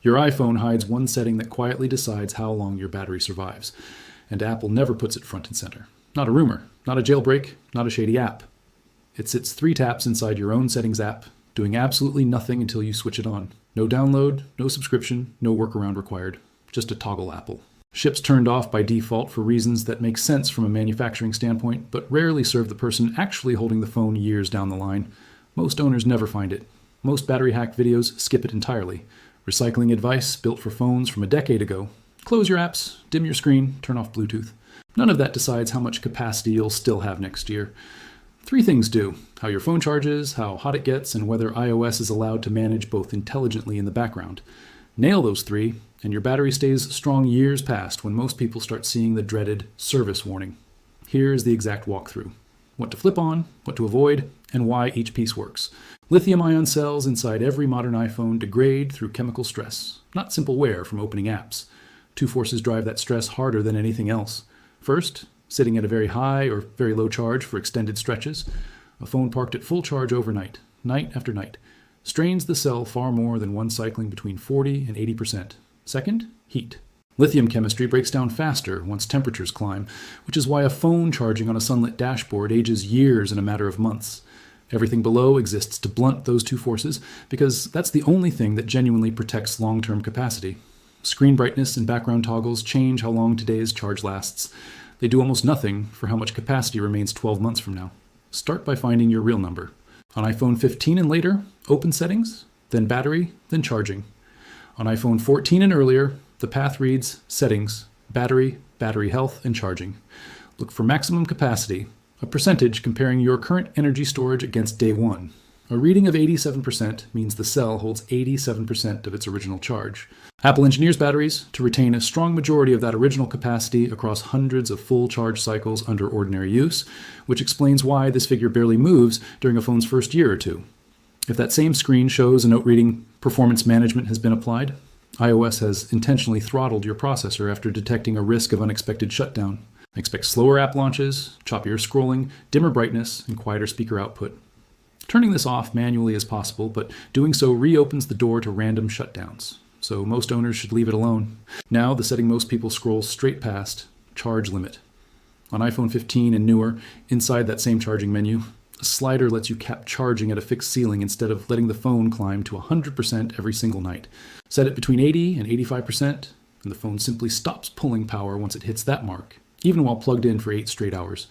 Your iPhone hides one setting that quietly decides how long your battery survives, and Apple never puts it front and center. Not a rumor, not a jailbreak, not a shady app. It sits 3 taps inside your own settings app, doing absolutely nothing until you switch it on. No download, no subscription, no workaround required. Just a toggle Apple. Ships turned off by default for reasons that make sense from a manufacturing standpoint, but rarely serve the person actually holding the phone years down the line. Most owners never find it. Most battery hack videos skip it entirely. Recycling advice built for phones from a decade ago. Close your apps, dim your screen, turn off Bluetooth. None of that decides how much capacity you'll still have next year. 3 things do: how your phone charges, how hot it gets, and whether iOS is allowed to manage both intelligently in the background. Nail those 3, and your battery stays strong years past when most people start seeing the dreaded service warning. Here's the exact walkthrough: what to flip on, what to avoid, and why each piece works. Lithium-ion cells inside every modern iPhone degrade through chemical stress, not simple wear from opening apps. 2 forces drive that stress harder than anything else. First, sitting at a very high or very low charge for extended stretches. A phone parked at full charge overnight, night after night, strains the cell far more than one cycling between 40 and 80%. Second, heat. Lithium chemistry breaks down faster once temperatures climb, which is why a phone charging on a sunlit dashboard ages years in a matter of months. Everything below exists to blunt those 2 forces because that's the only thing that genuinely protects long-term capacity. Screen brightness and background toggles change how long today's charge lasts. They do almost nothing for how much capacity remains 12 months from now. Start by finding your real number. On iPhone 15 and later, open settings, then battery, then charging. On iPhone 14 and earlier, the path reads settings, battery, battery health, and charging. Look for maximum capacity, a percentage comparing your current energy storage against day 1. A reading of 87% means the cell holds 87% of its original charge. Apple engineers batteries to retain a strong majority of that original capacity across hundreds of full charge cycles under ordinary use, which explains why this figure barely moves during a phone's first year or 2. If that same screen shows a note reading performance management has been applied, iOS has intentionally throttled your processor after detecting a risk of unexpected shutdown. Expect slower app launches, choppier scrolling, dimmer brightness, and quieter speaker output. Turning this off manually is possible, but doing so reopens the door to random shutdowns, so most owners should leave it alone. Now, the setting most people scroll straight past: charge limit. On iPhone 15 and newer, inside that same charging menu, a slider lets you cap charging at a fixed ceiling instead of letting the phone climb to 100% every single night. Set it between 80 and 85%, and the phone simply stops pulling power once it hits that mark, even while plugged in for 8 straight hours.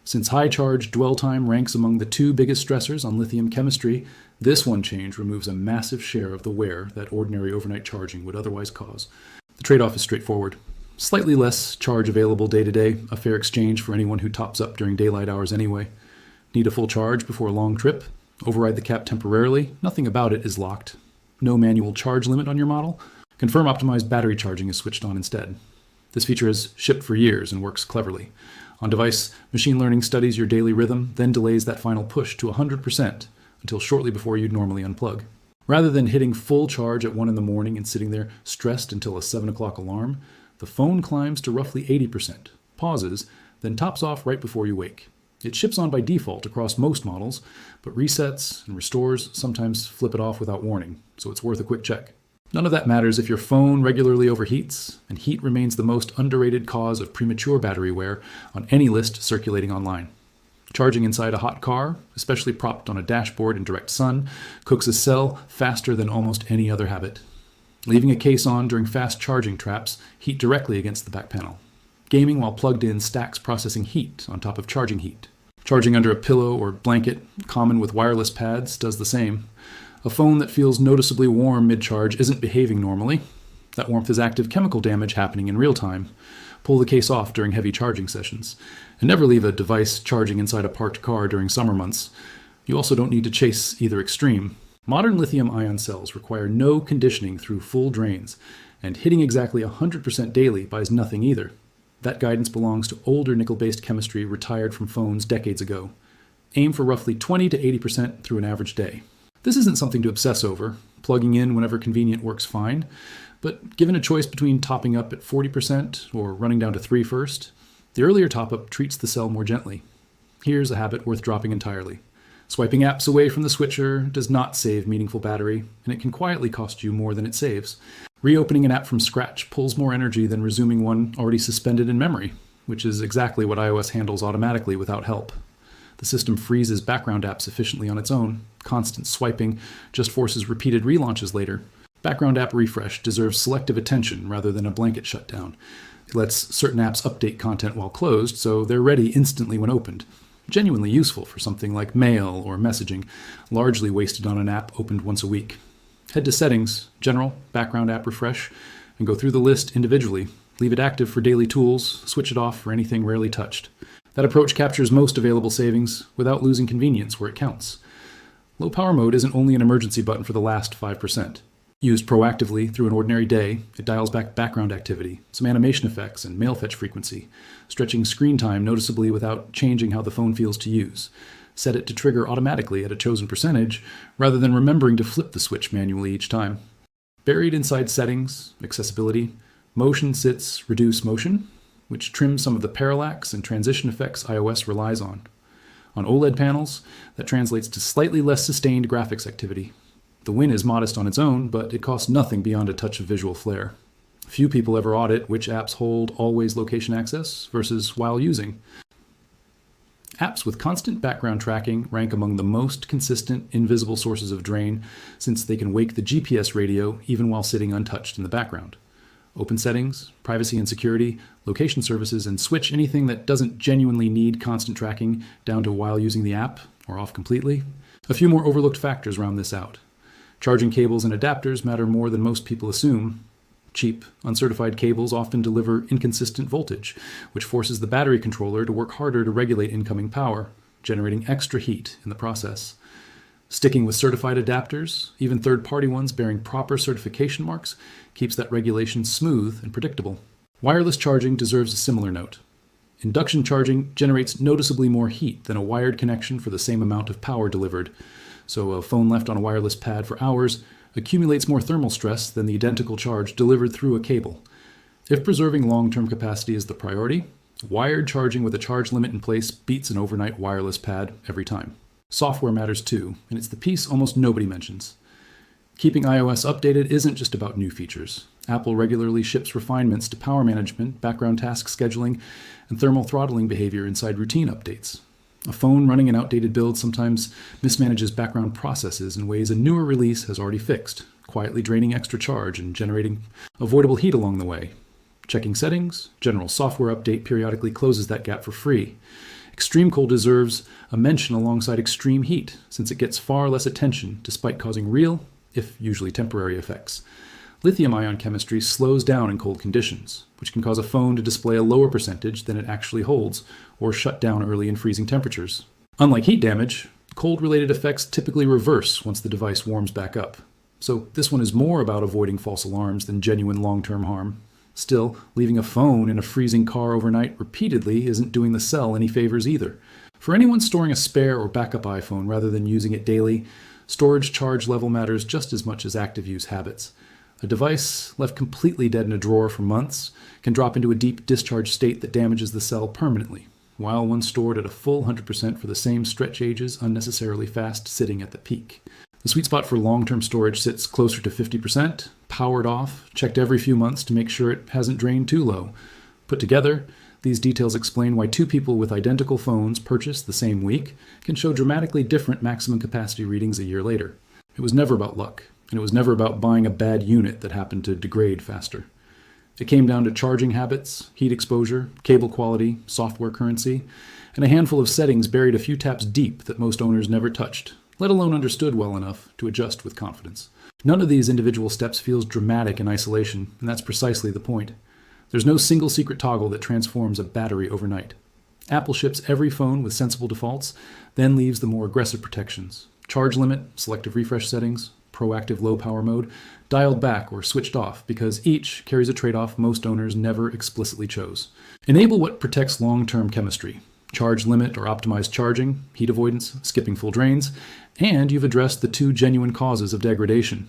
Since high charge dwell time ranks among the 2 biggest stressors on lithium chemistry, this one change removes a massive share of the wear that ordinary overnight charging would otherwise cause. The trade-off is straightforward. Slightly less charge available day to day, a fair exchange for anyone who tops up during daylight hours anyway. Need a full charge before a long trip? Override the cap temporarily? Nothing about it is locked. No manual charge limit on your model? Confirm optimized battery charging is switched on instead. This feature has shipped for years and works cleverly. On-device, machine learning studies your daily rhythm, then delays that final push to 100% until shortly before you'd normally unplug. Rather than hitting full charge at 1 in the morning and sitting there stressed until a 7 o'clock alarm, the phone climbs to roughly 80%, pauses, then tops off right before you wake. It ships on by default across most models, but resets and restores sometimes flip it off without warning, so it's worth a quick check. None of that matters if your phone regularly overheats, and heat remains the most underrated cause of premature battery wear on any list circulating online. Charging inside a hot car, especially propped on a dashboard in direct sun, cooks a cell faster than almost any other habit. Leaving a case on during fast charging traps heat directly against the back panel. Gaming while plugged in stacks processing heat on top of charging heat. Charging under a pillow or blanket, common with wireless pads, does the same. A phone that feels noticeably warm mid-charge isn't behaving normally. That warmth is active chemical damage happening in real time. Pull the case off during heavy charging sessions. And never leave a device charging inside a parked car during summer months. You also don't need to chase either extreme. Modern lithium-ion cells require no conditioning through full drains, and hitting exactly 100% daily buys nothing either. That guidance belongs to older nickel-based chemistry retired from phones decades ago. Aim for roughly 20 to 80% through an average day. This isn't something to obsess over. Plugging in whenever convenient works fine. But given a choice between topping up at 40% or running down to 3 first, the earlier top-up treats the cell more gently. Here's a habit worth dropping entirely. Swiping apps away from the switcher does not save meaningful battery, and it can quietly cost you more than it saves. Reopening an app from scratch pulls more energy than resuming one already suspended in memory, which is exactly what iOS handles automatically without help. The system freezes background apps efficiently on its own. Constant swiping just forces repeated relaunches later. Background app refresh deserves selective attention rather than a blanket shutdown. It lets certain apps update content while closed, so they're ready instantly when opened. Genuinely useful for something like mail or messaging, largely wasted on an app opened once a week. Head to Settings, General, Background App Refresh, and go through the list individually. Leave it active for daily tools, switch it off for anything rarely touched. That approach captures most available savings without losing convenience where it counts. Low power mode isn't only an emergency button for the last 5%. Used proactively through an ordinary day, it dials back background activity, some animation effects, and mail fetch frequency, stretching screen time noticeably without changing how the phone feels to use. Set it to trigger automatically at a chosen percentage, rather than remembering to flip the switch manually each time. Buried inside Settings, Accessibility, Motion sits Reduce Motion, which trims some of the parallax and transition effects iOS relies on. On OLED panels, that translates to slightly less sustained graphics activity. The win is modest on its own, but it costs nothing beyond a touch of visual flair. Few people ever audit which apps hold always location access versus while using. Apps with constant background tracking rank among the most consistent invisible sources of drain, since they can wake the GPS radio even while sitting untouched in the background. Open Settings, Privacy and Security, Location Services, and switch anything that doesn't genuinely need constant tracking down to while using the app or off completely. A few more overlooked factors round this out. Charging cables and adapters matter more than most people assume. Cheap, uncertified cables often deliver inconsistent voltage, which forces the battery controller to work harder to regulate incoming power, generating extra heat in the process. Sticking with certified adapters, even third-party ones bearing proper certification marks, keeps that regulation smooth and predictable. Wireless charging deserves a similar note. Induction charging generates noticeably more heat than a wired connection for the same amount of power delivered, so a phone left on a wireless pad for hours accumulates more thermal stress than the identical charge delivered through a cable. If preserving long-term capacity is the priority, wired charging with a charge limit in place beats an overnight wireless pad every time. Software matters too, and it's the piece almost nobody mentions. Keeping iOS updated isn't just about new features. Apple regularly ships refinements to power management, background task scheduling, and thermal throttling behavior inside routine updates. A phone running an outdated build sometimes mismanages background processes in ways a newer release has already fixed, quietly draining extra charge and generating avoidable heat along the way. Checking Settings, General Software Update periodically closes that gap for free. Extreme cold deserves a mention alongside extreme heat, since it gets far less attention despite causing real, if usually temporary, effects. Lithium-ion chemistry slows down in cold conditions, which can cause a phone to display a lower percentage than it actually holds, or shut down early in freezing temperatures. Unlike heat damage, cold-related effects typically reverse once the device warms back up. So this one is more about avoiding false alarms than genuine long-term harm. Still, leaving a phone in a freezing car overnight repeatedly isn't doing the cell any favors either. For anyone storing a spare or backup iPhone rather than using it daily, storage charge level matters just as much as active use habits. A device left completely dead in a drawer for months can drop into a deep discharge state that damages the cell permanently, while one stored at a full 100% for the same stretch ages unnecessarily fast sitting at the peak. The sweet spot for long-term storage sits closer to 50%, powered off, checked every few months to make sure it hasn't drained too low. Put together, these details explain why two people with identical phones purchased the same week can show dramatically different maximum capacity readings a year later. It was never about luck. And it was never about buying a bad unit that happened to degrade faster. It came down to charging habits, heat exposure, cable quality, software currency, and a handful of settings buried a few taps deep that most owners never touched, let alone understood well enough to adjust with confidence. None of these individual steps feels dramatic in isolation, and that's precisely the point. There's no single secret toggle that transforms a battery overnight. Apple ships every phone with sensible defaults, then leaves the more aggressive protections. Charge limit, selective refresh settings, proactive low power mode, dialed back or switched off, because each carries a trade-off most owners never explicitly chose. Enable what protects long-term chemistry. Charge limit or optimized charging, heat avoidance, skipping full drains, and you've addressed the two genuine causes of degradation.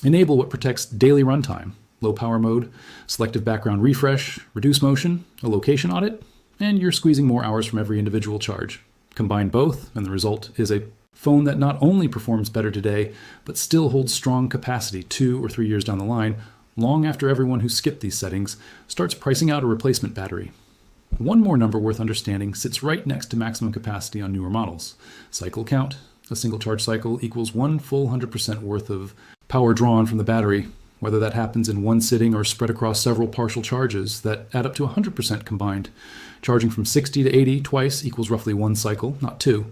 Enable what protects daily runtime, low power mode, selective background refresh, reduce motion, a location audit, and you're squeezing more hours from every individual charge. Combine both, and the result is a Phone that not only performs better today, but still holds strong capacity 2 or 3 years down the line, long after everyone who skipped these settings starts pricing out a replacement battery. One more number worth understanding sits right next to maximum capacity on newer models. Cycle count. A single charge cycle equals 1 full 100% worth of power drawn from the battery, whether that happens in one sitting or spread across several partial charges that add up to 100% combined. Charging from 60 to 80 twice equals roughly 1 cycle, not 2.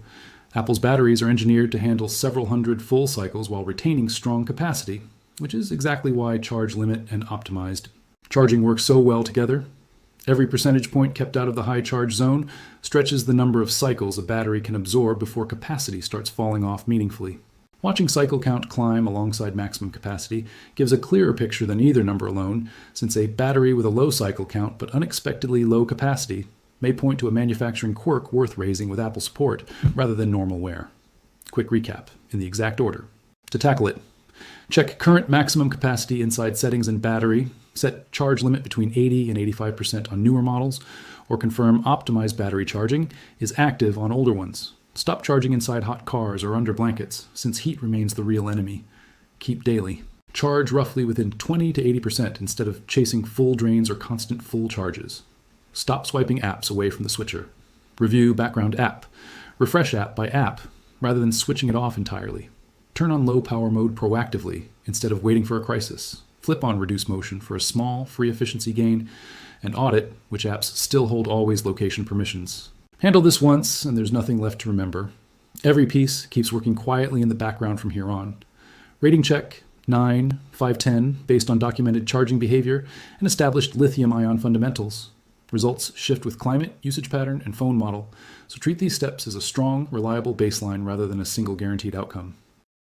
Apple's batteries are engineered to handle several hundred full cycles while retaining strong capacity, which is exactly why charge limit and optimized charging work so well together. Every percentage point kept out of the high charge zone stretches the number of cycles a battery can absorb before capacity starts falling off meaningfully. Watching cycle count climb alongside maximum capacity gives a clearer picture than either number alone, since a battery with a low cycle count but unexpectedly low capacity may point to a manufacturing quirk worth raising with Apple support rather than normal wear. Quick recap, in the exact order. To tackle it, check current maximum capacity inside settings and battery, set charge limit between 80 and 85% on newer models, or confirm optimized battery charging is active on older ones. Stop charging inside hot cars or under blankets, since heat remains the real enemy. Keep daily. Charge roughly within 20 to 80% instead of chasing full drains or constant full charges. Stop swiping apps away from the switcher. Review background app. Refresh app by app, rather than switching it off entirely. Turn on low power mode proactively instead of waiting for a crisis. Flip on reduce motion for a small, free efficiency gain, and audit which apps still hold always location permissions. Handle this once, and there's nothing left to remember. Every piece keeps working quietly in the background from here on. Rating check 9, 510, based on documented charging behavior and established lithium-ion fundamentals. Results shift with climate, usage pattern, and phone model, so treat these steps as a strong, reliable baseline rather than a single guaranteed outcome.